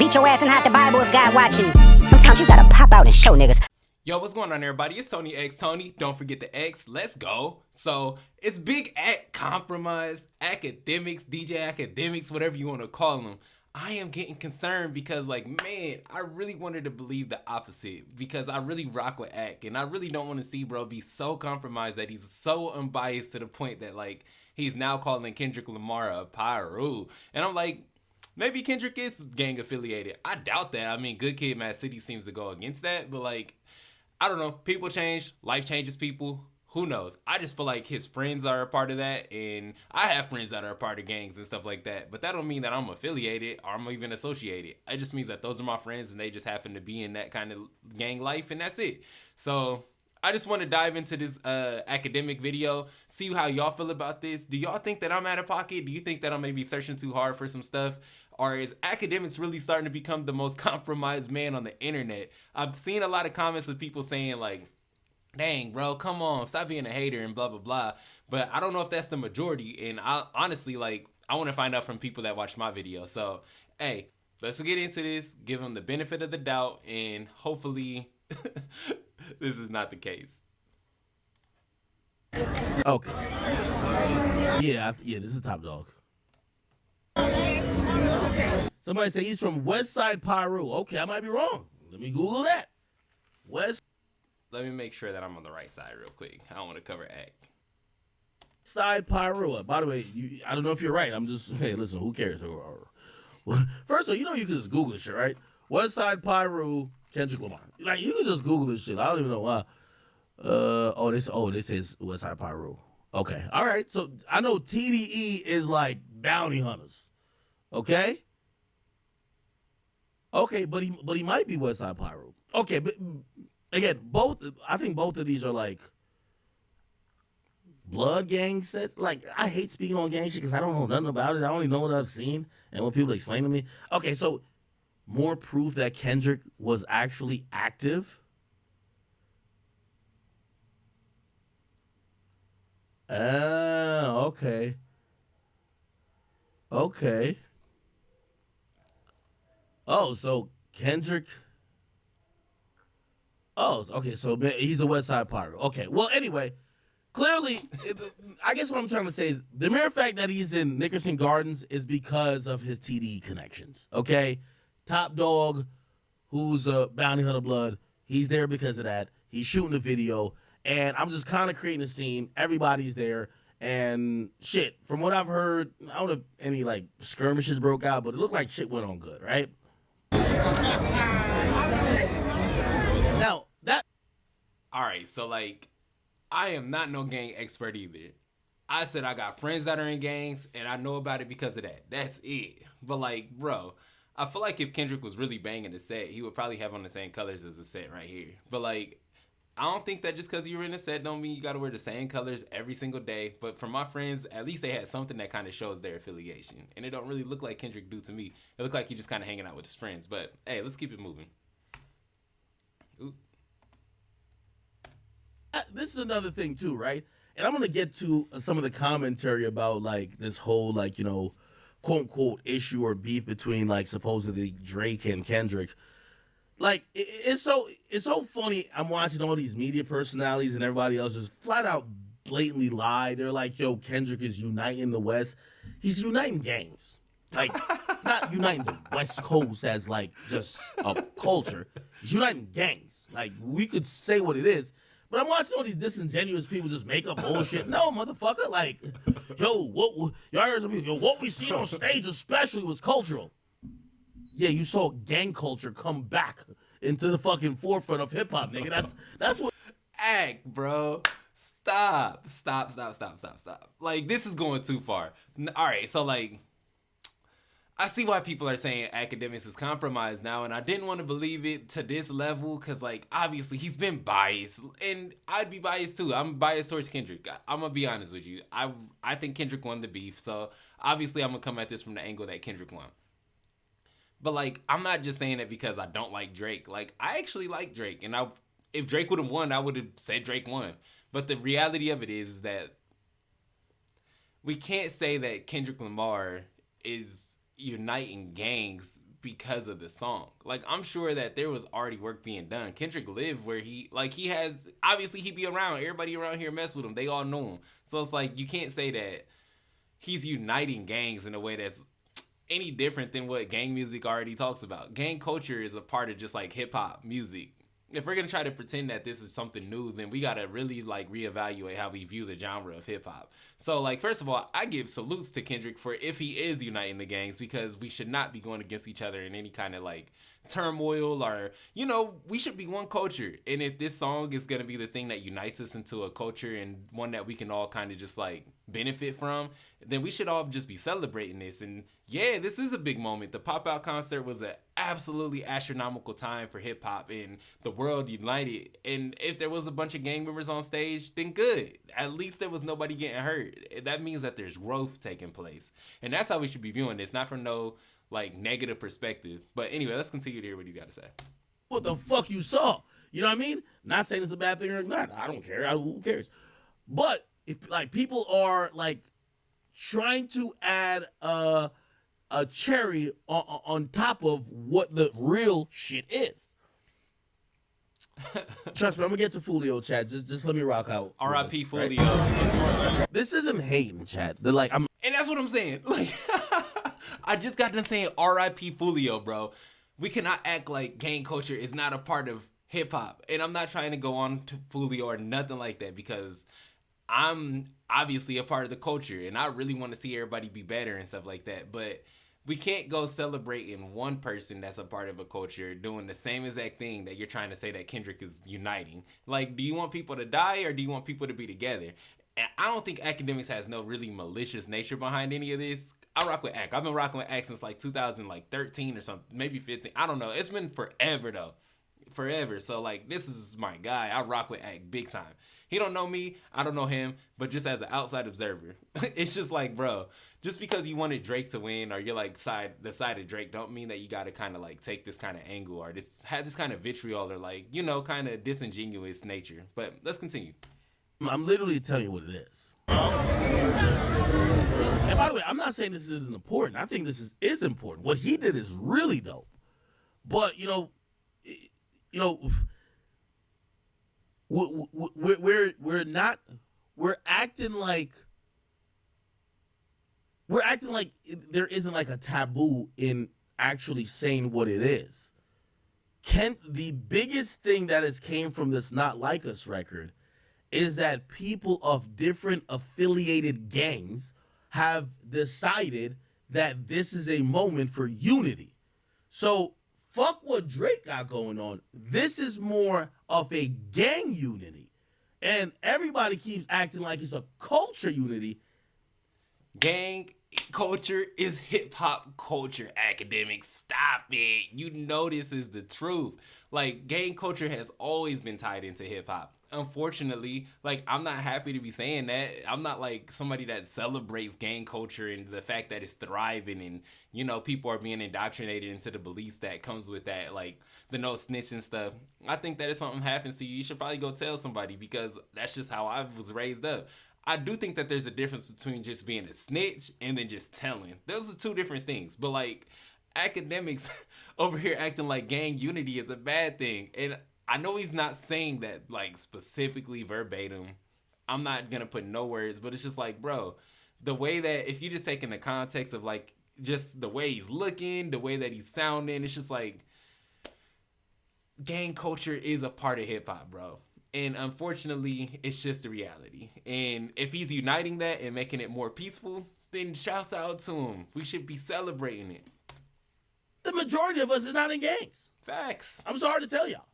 beat your ass and hide the Bible if God watching. Sometimes you gotta pop out and show niggas. Yo, what's going on, everybody? It's Tony X Tony. Don't forget the X. Let's go. So it's Big Act Compromise, Akademiks, DJ Akademiks, whatever you want to call them. I am getting concerned because, like, man, I really wanted to believe the opposite because I really rock with Ak, and I really don't want to see bro be so compromised that he's so unbiased to the point that, like, he's now calling Kendrick Lamar a pyro. And I'm like, maybe Kendrick is gang affiliated. I doubt that. I mean, Good Kid, Mad City seems to go against that, but, like, I don't know. People change. Life changes people. Who knows? I just feel like his friends are a part of that, and I have friends that are a part of gangs and stuff like that, but that don't mean that I'm affiliated or I'm even associated. It just means that those are my friends and they just happen to be in that kind of gang life, and that's it. So I just want to dive into this academic video, see how y'all feel about this. Do y'all think that I'm out of pocket? Do you think that I'm maybe searching too hard for some stuff? Or is Akademiks really starting to become the most compromised man on the internet? I've seen a lot of comments of people saying, like, dang, bro, come on, stop being a hater and blah, blah, blah. But I don't know if that's the majority. And I honestly, like, I want to find out from people that watch my video. So, hey, let's get into this, give them the benefit of the doubt, and hopefully this is not the case. Okay. Yeah, this is Top Dog. Somebody say he's from West Side Pyru. Okay, I might be wrong. Let me Google that. West Let me make sure that I'm on the right side real quick. I don't want to cover Ak. Side Pyru. By the way, I don't know if you're right. I'm just, hey, listen, who cares? First of all, you know you can just Google this shit, right? West Side Pyru, Kendrick Lamar. Like, you can just Google this shit. I don't even know why. This is West Side Pyru. Okay, all right. So I know TDE is like bounty hunters. Okay. Okay, but he might be West Side Pyru. Okay, but again, I think both of these are like blood gang sets. Like, I hate speaking on gang shit because I don't know nothing about it. I only know what I've seen and what people explain to me. Okay, so more proof that Kendrick was actually active. Okay. Okay. Oh, so Kendrick. Oh, okay. So he's a West Side Pyro. Okay. Well, anyway, clearly, I guess what I'm trying to say is the mere fact that he's in Nickerson Gardens is because of his TDE connections. Okay. Top Dog, who's a bounty hunter blood, he's there because of that. He's shooting the video, and I'm just kind of creating a scene. Everybody's there. And shit, from what I've heard, I don't know if any like skirmishes broke out, but it looked like shit went on good, right? Now that. All right, so like, I am not no gang expert either. I said I got friends that are in gangs, and I know about it because of that. That's it. But like, bro, I feel like if Kendrick was really banging the set, he would probably have on the same colors as the set right here. But like, I don't think that just because you're in a set don't mean you got to wear the same colors every single day. But for my friends, at least they had something that kind of shows their affiliation. And it don't really look like Kendrick do to me. It looked like he just kind of hanging out with his friends. But hey, let's keep it moving. Ooh. This is another thing too, right? And I'm going to get to some of the commentary about like this whole like, you know, quote unquote issue or beef between like supposedly Drake and Kendrick. Like, it's so funny. I'm watching all these media personalities and everybody else just flat out blatantly lie. They're like, yo, Kendrick is uniting the West. He's uniting gangs. Like, not uniting the West Coast as, like, just a culture. He's uniting gangs. Like, we could say what it is. But I'm watching all these disingenuous people just make up bullshit. No, motherfucker. Like, yo, y'all heard some people, yo, what we seen on stage especially was cultural. Yeah, you saw gang culture come back into the fucking forefront of hip hop, nigga. That's what. Ak, bro. Stop. Like, this is going too far. All right, so like, I see why people are saying Akademiks is compromised now, and I didn't want to believe it to this level because, like, obviously he's been biased, and I'd be biased too. I'm biased towards Kendrick. I'm gonna be honest with you. I think Kendrick won the beef, so obviously I'm gonna come at this from the angle that Kendrick won. But, like, I'm not just saying it because I don't like Drake. Like, I actually like Drake. And if Drake would have won, I would have said Drake won. But the reality of it is that we can't say that Kendrick Lamar is uniting gangs because of the song. Like, I'm sure that there was already work being done. Kendrick lived where he has, obviously he be around. Everybody around here mess with him. They all know him. So it's like, you can't say that he's uniting gangs in a way that's any different than what gang music already talks about. Gang culture is a part of just like hip hop music. If we're gonna try to pretend that this is something new, then we gotta really like reevaluate how we view the genre of hip hop. So like, first of all, I give salutes to Kendrick for if he is uniting the gangs, because we should not be going against each other in any kind of like turmoil, or, you know, we should be one culture. And if this song is gonna be the thing that unites us into a culture and one that we can all kind of just like benefit from, then we should all just be celebrating this. And yeah, this is a big moment. The Pop Out concert was an absolutely astronomical time for hip hop, and the world united. And if there was a bunch of gang members on stage, then good. At least there was nobody getting hurt. That means that there's growth taking place. And that's how we should be viewing this, not from no like negative perspective. But anyway, let's continue to hear what you got to say. What the fuck you saw? You know what I mean? Not saying it's a bad thing or not. I don't care. Who cares? But if like people are like trying to add a cherry on top of what the real shit is. Trust me, I'm gonna get to Fulio, chat. Just let me rock out. R.I.P. Fulio. Right? This isn't hating, chat. They're like, and that's what I'm saying. Like, I just got done saying R.I.P. Fulio, bro. We cannot act like gang culture is not a part of hip hop. And I'm not trying to go on to Fulio or nothing like that, because I'm obviously a part of the culture and I really want to see everybody be better and stuff like that. But we can't go celebrating one person that's a part of a culture doing the same exact thing that you're trying to say that Kendrick is uniting. Like, do you want people to die or do you want people to be together? And I don't think Akademiks has no really malicious nature behind any of this. I rock with Ak. I've been rocking with Ak since like 2013 or something, maybe 15. I don't know. It's been forever though. Forever. So like, this is my guy. I rock with Ak big time. He don't know me, I don't know him, but just as an outside observer, it's just like, bro, just because you wanted Drake to win or you're like the side of Drake, don't mean that you got to kind of like take this kind of angle or have this kind of vitriol or like, you know, kind of disingenuous nature. But let's continue. I'm literally telling you what it is. And by the way, I'm not saying this isn't important. I think this is important. What he did is really dope. But we're acting like there isn't like a taboo in actually saying what it is. The biggest thing that has came from this Not Like Us record is that people of different affiliated gangs have decided that this is a moment for unity. So fuck what Drake got going on. This is more of a gang unity. And everybody keeps acting like it's a culture unity. Gang culture is hip hop culture, Akademiks. Stop it. You know this is the truth. Like, gang culture has always been tied into hip hop. Unfortunately, like, I'm not happy to be saying that. I'm not like somebody that celebrates gang culture and the fact that it's thriving and, you know, people are being indoctrinated into the beliefs that comes with that, like the no snitching stuff. I think that if something happens to you, you should probably go tell somebody, because that's just how I was raised up. I do think that there's a difference between just being a snitch and then just telling. Those are two different things. But like, Akademiks over here acting like gang unity is a bad thing. And I know he's not saying that like specifically verbatim. I'm not gonna put no words, but it's just like, bro, the way that, if you just take in the context of like just the way he's looking, the way that he's sounding, it's just like, gang culture is a part of hip hop, bro. And unfortunately, it's just the reality. And if he's uniting that and making it more peaceful, then shouts out to him. We should be celebrating it. The majority of us is not in gangs. Facts. I'm sorry to tell y'all.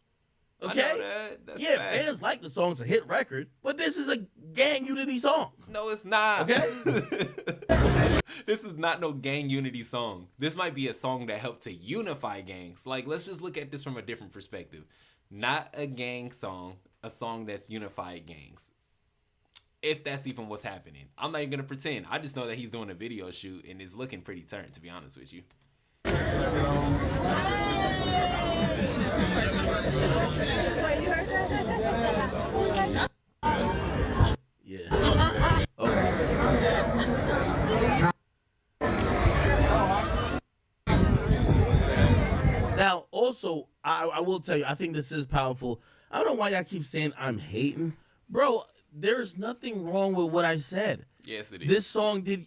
Okay? I know that. That's yeah, facts. fans like the song's a hit record, but this is a gang unity song. No, it's not. Okay? This is not no gang unity song. This might be a song that helped to unify gangs. Like, let's just look at this from a different perspective. Not a gang song, a song that's unified gangs. If that's even what's happening. I'm not even gonna pretend. I just know that he's doing a video shoot and it's looking pretty turned, to be honest with you. Yeah. Okay. also, I will tell you, I think this is powerful. I don't know why y'all keep saying I'm hating. Bro, there's nothing wrong with what I said. Yes, it is. This song did,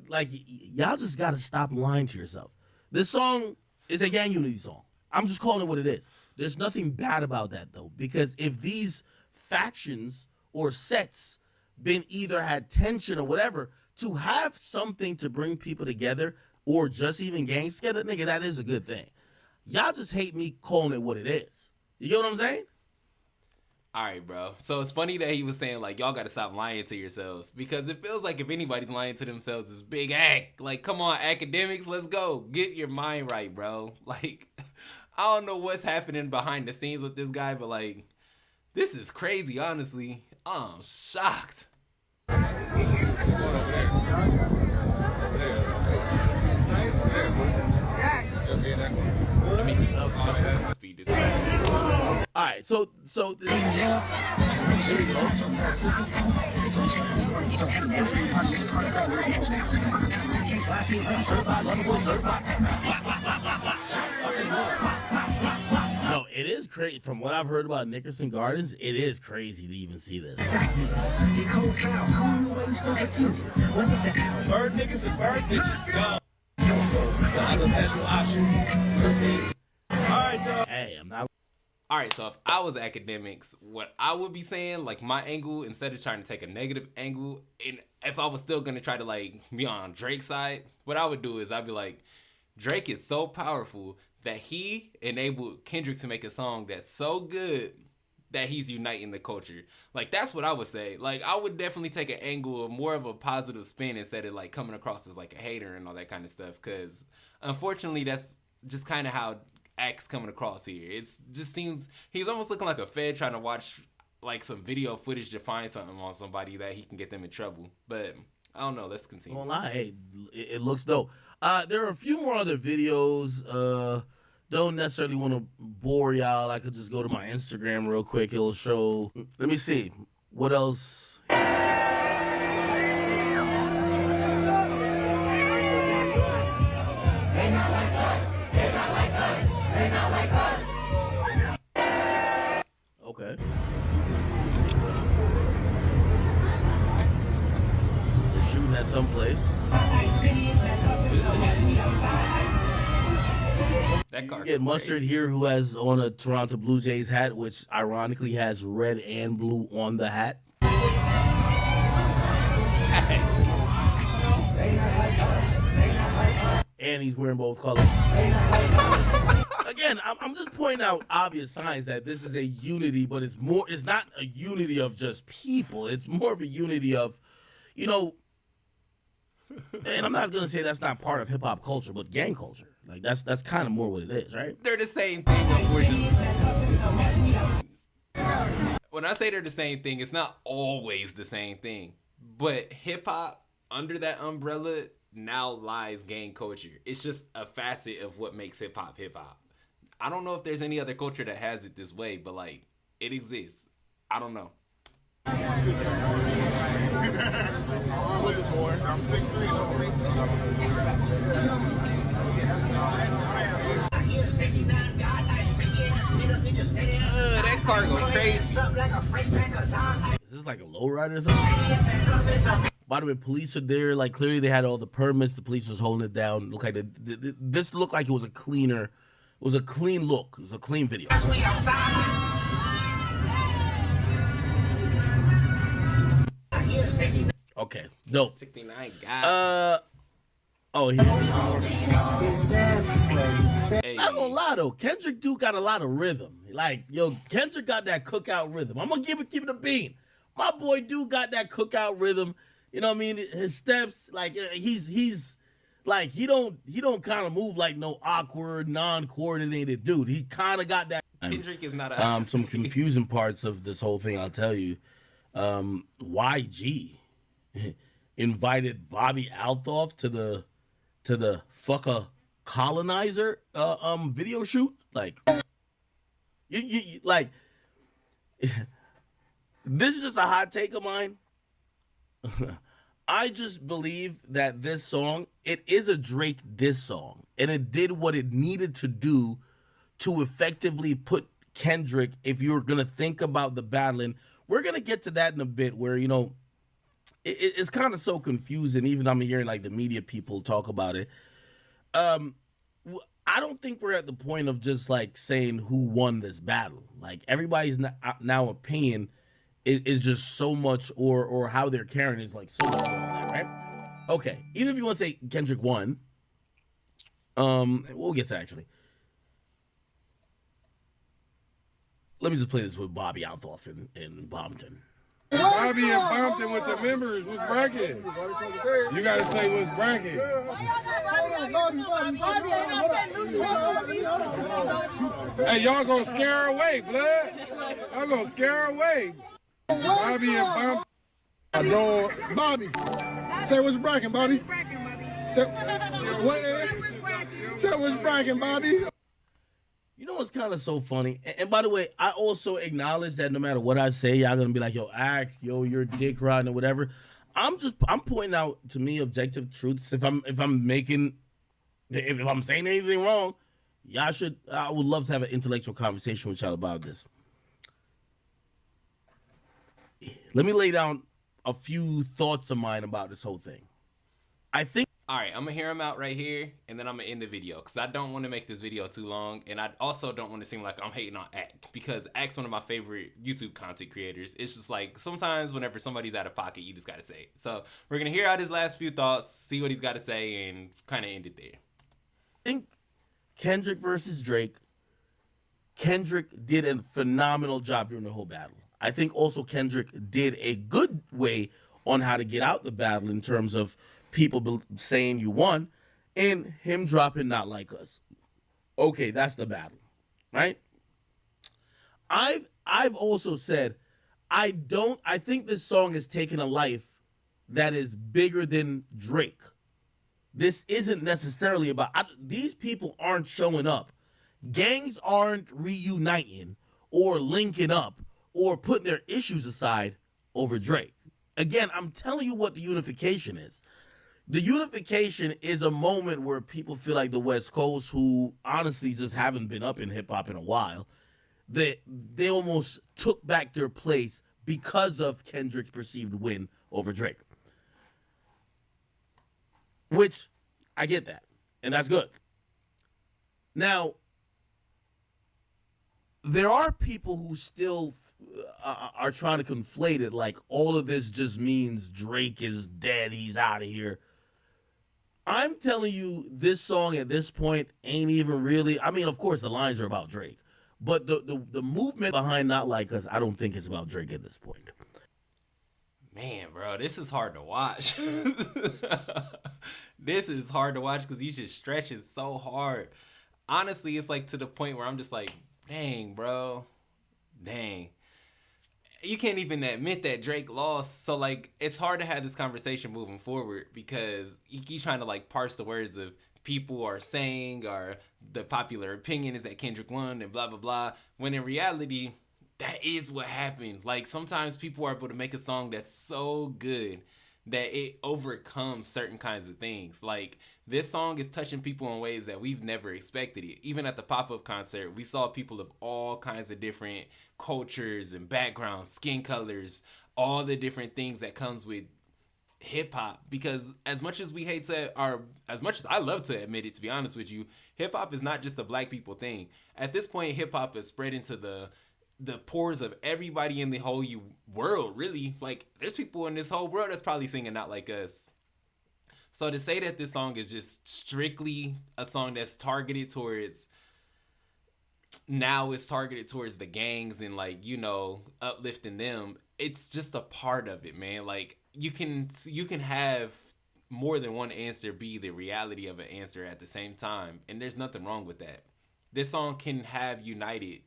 like, y'all just got to stop lying to yourself. This song is a gang unity song. I'm just calling it what it is. There's nothing bad about that, though, because if these factions or sets been either had tension or whatever, to have something to bring people together or just even gangs together, nigga, that is a good thing. Y'all just hate me calling it what it is. You get what I'm saying? All right, bro. So it's funny that he was saying, like, y'all got to stop lying to yourselves, because it feels like if anybody's lying to themselves, it's Big Act. Like, come on, Akademiks, let's go. Get your mind right, bro. Like, I don't know what's happening behind the scenes with this guy, but, like, this is crazy, honestly. I'm shocked. All right, so here we go. No, it is crazy. From what I've heard about Nickerson Gardens, it is crazy to even see this. Bird niggas and bird bitches gone. The other natural option. Alright, so. Hey, I'm not. All right, so if I was Akademiks, what I would be saying, like, my angle, instead of trying to take a negative angle, and if I was still gonna try to, like, be on Drake's side, what I would do is I'd be like, Drake is so powerful that he enabled Kendrick to make a song that's so good that he's uniting the culture. Like, that's what I would say. Like, I would definitely take an angle of more of a positive spin instead of, like, coming across as, like, a hater and all that kind of stuff, because unfortunately that's just kind of how Act's coming across here. It's just seems he's almost looking like a fed trying to watch like some video footage to find something on somebody that he can get them in trouble. But I don't know. Let's continue. Don't lie. Hey, it looks dope. There are a few more other videos. Don't necessarily want to bore y'all. I could just go to my Instagram real quick. It'll show. Let me see. What else? Okay. They're shooting at some place. That car. Get Mustard here, who has on a Toronto Blue Jays hat, which ironically has red and blue on the hat. And he's wearing both colors. Again, I'm just pointing out obvious signs that this is a unity, but it's not a unity of just people. It's more of a unity of, and I'm not gonna say that's not part of hip hop culture, but gang culture. Like that's kind of more what it is, right? They're the same thing, unfortunately. When I say they're the same thing, it's not always the same thing. But hip hop, under that umbrella, now lies gang culture. It's just a facet of what makes hip hop hip hop. I don't know if there's any other culture that has it this way, but like it exists. I don't know. A little bit more. That car go crazy. Is this like a lowrider or something? By the way, police are there. Like clearly they had all the permits. The police was holding it down. Look like this looked like it was a cleaner. It was a clean look. It was a clean video. Okay, dope. 69 got here's hey. not gonna lie though, Kendrick do got a lot of rhythm. Like, Kendrick got that cookout rhythm. I'm gonna keep it a bean. My boy do got that cookout rhythm. You know what I mean? His steps, like he's like he don't kind of move like no awkward, non-coordinated dude. He kind of got that. Kendrick is not a Some confusing parts of this whole thing, I'll tell you. YG invited Bobby Althoff to the fucker colonizer video shoot. Like you like this is just a hot take of mine. I just believe that this song, it is a Drake diss song, and it did what it needed to do to effectively put Kendrick, if you're going to think about the battling, we're going to get to that in a bit where, you know, it's kind of so confusing. Even I'm hearing like the media people talk about it. I don't think we're at the point of just like saying who won this battle. Like everybody's now opinion is just so much, or how they're carrying is like so much, right? Okay, even if you want to say Kendrick won, we'll get to that actually. Let me just play this with Bobby Althoff in Bompton. Bobby and Bompton with the members. What's bracket? You gotta say what's bracket. Hey, y'all gonna scare her away, blood. Y'all gonna scare her away. Bobby and Bompton. I know. Bobby, say what's bracket, Bobby. Say what's bracket, Bobby. You know what's kind of so funny? And by the way, I also acknowledge that no matter what I say, y'all gonna be like, yo, act, yo, you're dick riding or whatever. I'm pointing out to me objective truths. If I'm saying anything wrong, I would love to have an intellectual conversation with y'all about this. Let me lay down a few thoughts of mine about this whole thing. I think. All right, I'm gonna hear him out right here, and then I'm gonna end the video because I don't want to make this video too long, and I also don't want to seem like I'm hating on Act, because Act's one of my favorite YouTube content creators. It's just like sometimes whenever somebody's out of pocket, you just gotta say it. So we're gonna hear out his last few thoughts, see what he's got to say, and kind of end it there. I think Kendrick versus Drake, Kendrick did a phenomenal job during the whole battle. I think also Kendrick did a good way on how to get out the battle in terms of people saying you won, and him dropping Not Like Us. Okay, that's the battle, right? I've also said I think this song is taking a life that is bigger than Drake. This isn't necessarily about these people aren't showing up. Gangs aren't reuniting or linking up or putting their issues aside over Drake. Again, I'm telling you what the unification is. The unification is a moment where people feel like the West Coast, who honestly just haven't been up in hip hop in a while, they almost took back their place because of Kendrick's perceived win over Drake. Which, I get that, and that's good. Now, there are people who still are trying to conflate it like all of this just means Drake is dead, he's out of here. I'm telling you, this song at this point ain't even really, I mean, of course the lines are about Drake, but the movement behind Not Like Us, I don't think it's about Drake at this point. Man, bro, this is hard to watch. This is hard to watch because he's just stretching so hard. Honestly, it's like to the point where I'm just like, dang, bro. Dang. You can't even admit that Drake lost. So, like, it's hard to have this conversation moving forward because you keep trying to, like, parse the words of people are saying, or the popular opinion is that Kendrick won and blah, blah, blah. When in reality, that is what happened. Like, sometimes people are able to make a song that's so good that it overcomes certain kinds of things. Like, this song is touching people in ways that we've never expected it. Even at the pop-up concert, we saw people of all kinds of different cultures and backgrounds, skin colors, all the different things that comes with hip-hop. Because as much as we hate to, or as much as I love to admit it, to be honest with you, hip-hop is not just a black people thing. At this point, hip-hop has spread into the pores of everybody in the whole world, really. Like, there's people in this whole world that's probably singing Not Like Us. So to say that this song is just strictly a song that's targeted towards, now it's targeted towards the gangs and, like, you know, uplifting them, it's just a part of it, man. Like, you can have more than one answer be the reality of an answer at the same time, and there's nothing wrong with that. This song can have united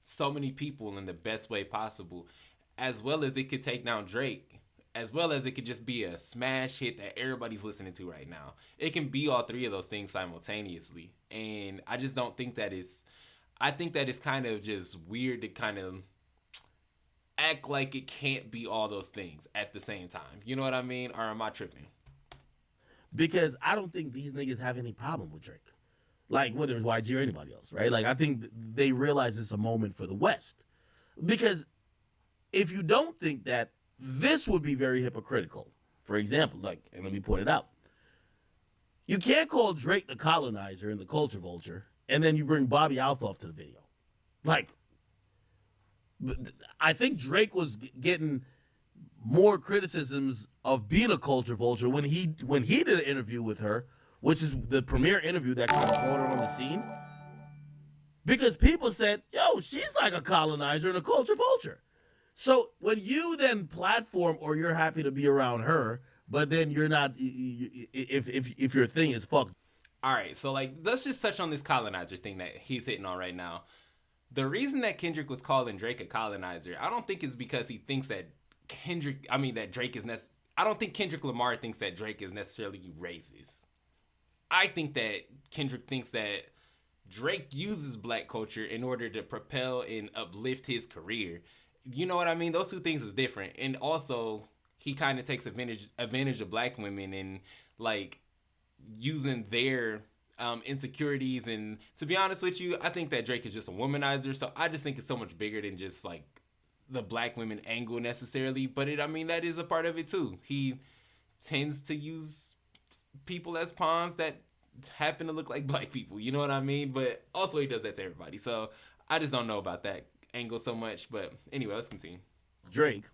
so many people in the best way possible, as well as it could take down Drake, as well as it could just be a smash hit that everybody's listening to right now. It can be all three of those things simultaneously, and I just don't think that I think that it's kind of just weird to kind of act like it can't be all those things at the same time. You know what I mean? Or am I tripping? Because I don't think these niggas have any problem with Drake. like whether it's YG or anybody else, right? Like I think they realize it's a moment for the West. Because if you don't think that, this would be very hypocritical. For example, like, and let me point it out. You can't call Drake the colonizer and the culture vulture, and then you bring Bobby Alphoff to the video. Like, I think Drake was getting more criticisms of being a culture vulture when he did an interview with her, which is the premiere interview that kind of brought her on the scene. Because people said, yo, she's like a colonizer and a culture vulture. So when you then platform or you're happy to be around her, but then you're not, if your thing is fuck. All right, so like, let's just touch on this colonizer thing that he's hitting on right now. The reason that Kendrick was calling Drake a colonizer, I don't think is because he thinks that Drake is I don't think Kendrick Lamar thinks that Drake is necessarily racist. I think that Kendrick thinks that Drake uses black culture in order to propel and uplift his career. You know what I mean? Those two things is different. And also, he kind of takes advantage of black women and like using their insecurities. And to be honest with you, I think that Drake is just a womanizer. So I just think it's so much bigger than just like the black women angle necessarily. But that is a part of it too. He tends to use people as pawns that happen to look like black people. You know what I mean? But also he does that to everybody. So I just don't know about that angle so much. But anyway, let's continue. Drake,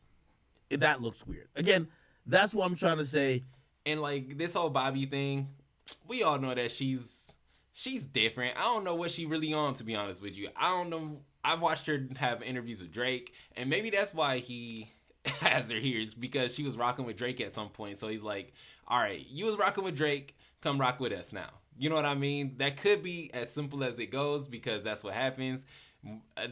that looks weird. Again, that's what I'm trying to say. And like this whole Bobby thing, we all know that she's different. I don't know what she really on, to be honest with you. I don't know. I've watched her have interviews with Drake, and maybe that's why he has her here, is because she was rocking with Drake at some point. So he's like, all right, you was rocking with Drake, come rock with us now. You know what I mean? That could be as simple as it goes, because that's what happens.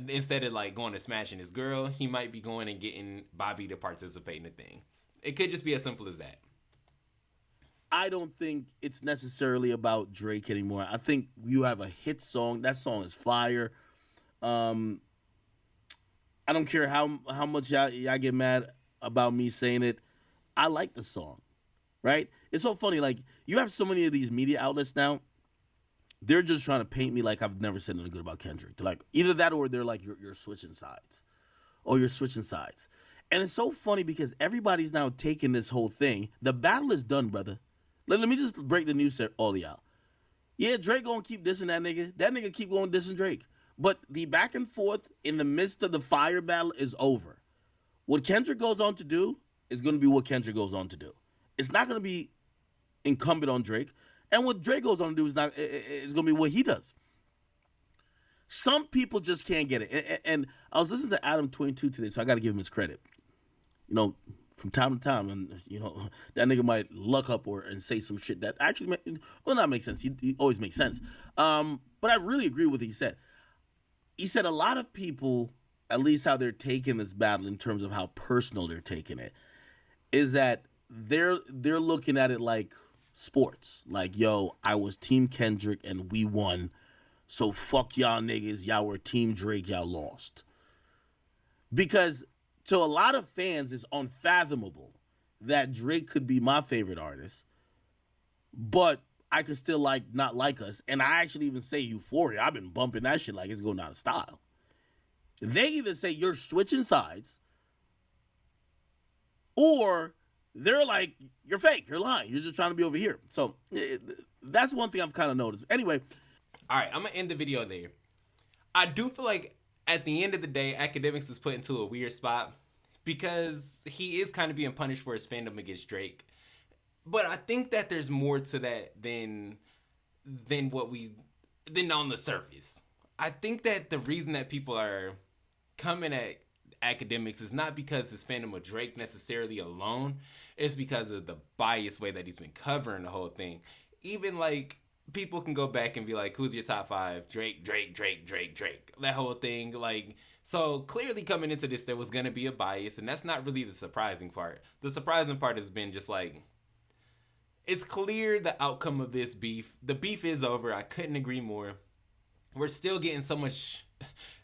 Instead of like going to smashing his girl, he might be going and getting Bobby to participate in the thing. It could just be as simple as that. I don't think it's necessarily about Drake anymore. I think you have a hit song. That song is fire. I don't care how much y'all get mad about me saying it. I like the song, right? It's so funny. Like, you have so many of these media outlets now. They're just trying to paint me like I've never said anything good about Kendrick. They're like, either that or they're like, you're switching sides. Or you're switching sides. And it's so funny because everybody's now taking this whole thing. The battle is done, brother. Let me just break the news to all of y'all. Yeah, Drake gonna keep dissing that nigga. That nigga keep going dissing Drake. But the back and forth in the midst of the fire battle is over. What Kendrick goes on to do is going to be what Kendrick goes on to do. It's not going to be incumbent on Drake. And what Drake goes on to do is it's going to be what he does. Some people just can't get it. And I was listening to Adam 22 today, so I got to give him his credit. You know, from time to time, and you know, that nigga might luck up and say some shit that actually not make sense. He always makes sense. But I really agree with what he said. He said a lot of people, at least how they're taking this battle in terms of how personal they're taking it, is that they're looking at it like sports. Like, yo, I was Team Kendrick and we won, so fuck y'all niggas. Y'all were Team Drake, y'all lost. Because to a lot of fans, it's unfathomable that Drake could be my favorite artist, but I could still not like us. And I actually even say Euphoria. I've been bumping that shit like it's going out of style. They either say you're switching sides, or they're like, you're fake, you're lying, you're just trying to be over here. So that's one thing I've kind of noticed. Anyway. All right, I'm going to end the video there. I do feel like at the end of the day, Akademiks is put into a weird spot because he is kind of being punished for his fandom against Drake. But I think that there's more to that than on the surface. I think that the reason that people are coming at Akademiks is not because his fandom of Drake necessarily alone. It's because of the biased way that he's been covering the whole thing. Even like people can go back and be like, who's your top 5? Drake. That whole thing. Like, so clearly coming into this, there was going to be a bias, and that's not really the surprising part. The surprising part has been just like, it's clear the outcome of this beef. The beef is over. I couldn't agree more. We're still getting so much.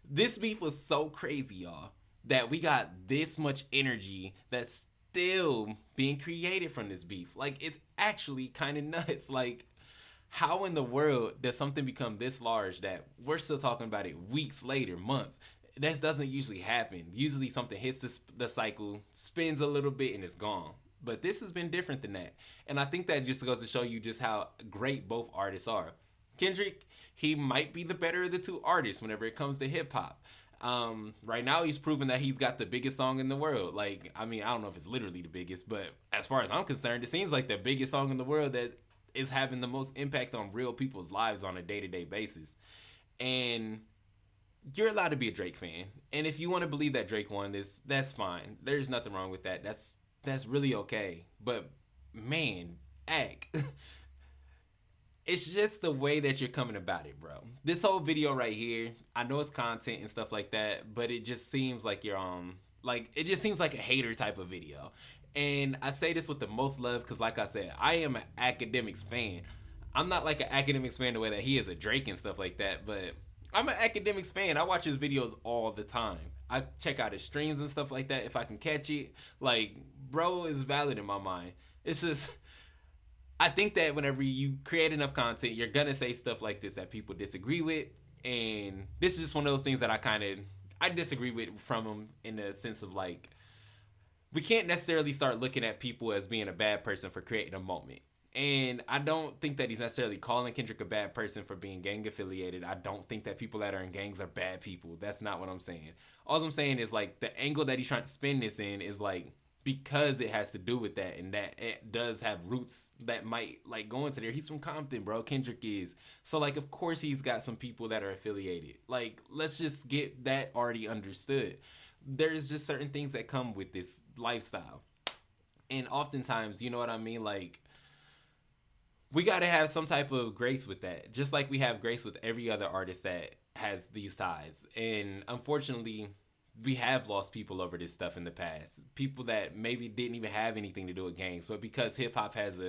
This beef was so crazy, y'all, that we got this much energy that's still being created from this beef. Like, it's actually kind of nuts. Like, How in the world does something become this large that we're still talking about it weeks later, months? That doesn't usually happen. Usually something hits the cycle, spins a little bit, and it's gone. But this has been different than that. And I think that just goes to show you just how great both artists are. Kendrick, he might be the better of the two artists whenever it comes to hip hop. Right now he's proven that he's got the biggest song in the world. Like, I mean, I don't know if it's literally the biggest, but as far as I'm concerned, it seems like the biggest song in the world that is having the most impact on real people's lives on a day-to-day basis. And you're allowed to be a Drake fan. And if you want to believe that Drake won this, that's fine. There's nothing wrong with that. That's really okay. But man, it's just the way that you're coming about it, bro. This whole video right here, I know it's content and stuff like that, but it just seems like you're it just seems like a hater type of video. And I say this with the most love because, like I said, I am an Akademiks fan. I'm not like an Akademiks fan the way that he is a Drake and stuff like that, but I'm an Akademiks fan. I watch his videos all the time. I check out his streams and stuff like that if I can catch it. Like, bro is valid in my mind. It's just, I think that whenever you create enough content, you're gonna say stuff like this that people disagree with. And this is just one of those things that I disagree with from him in the sense of like, we can't necessarily start looking at people as being a bad person for creating a moment. And I don't think that he's necessarily calling Kendrick a bad person for being gang affiliated. I don't think that people that are in gangs are bad people. That's not what I'm saying. All I'm saying is like the angle that he's trying to spin this in is like, because it has to do with that and that it does have roots that might like go into there. He's from Compton, bro. Kendrick is. So like, of course he's got some people that are affiliated. Like, let's just get that already understood. There's just certain things that come with this lifestyle. And oftentimes, you know what I mean? Like, we got to have some type of grace with that. Just like we have grace with every other artist that has these ties. And unfortunately, we have lost people over this stuff in the past. People that maybe didn't even have anything to do with gangs. But because hip hop has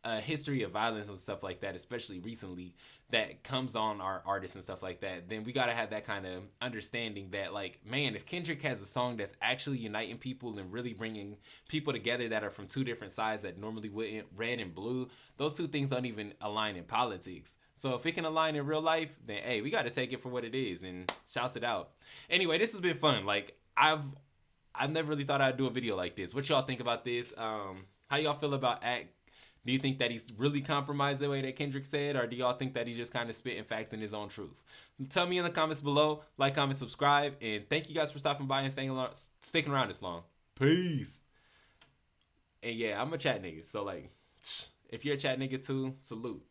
a history of violence and stuff like that, especially recently, that comes on our artists and stuff like that, then we gotta have that kind of understanding that like, man, if Kendrick has a song that's actually uniting people and really bringing people together that are from two different sides that normally wouldn't, red and blue, those two things don't even align in politics. So if it can align in real life, then hey, we gotta take it for what it is and shouts it out. Anyway, this has been fun. Like, I've never really thought I'd do a video like this. What y'all think about this? How y'all feel about Do you think that he's really compromised the way that Kendrick said, or do y'all think that he's just kind of spitting facts in his own truth? Tell me in the comments below. Like, comment, subscribe, and thank you guys for stopping by and sticking around this long. Peace. And yeah, I'm a chat nigga, so like, if you're a chat nigga too, salute.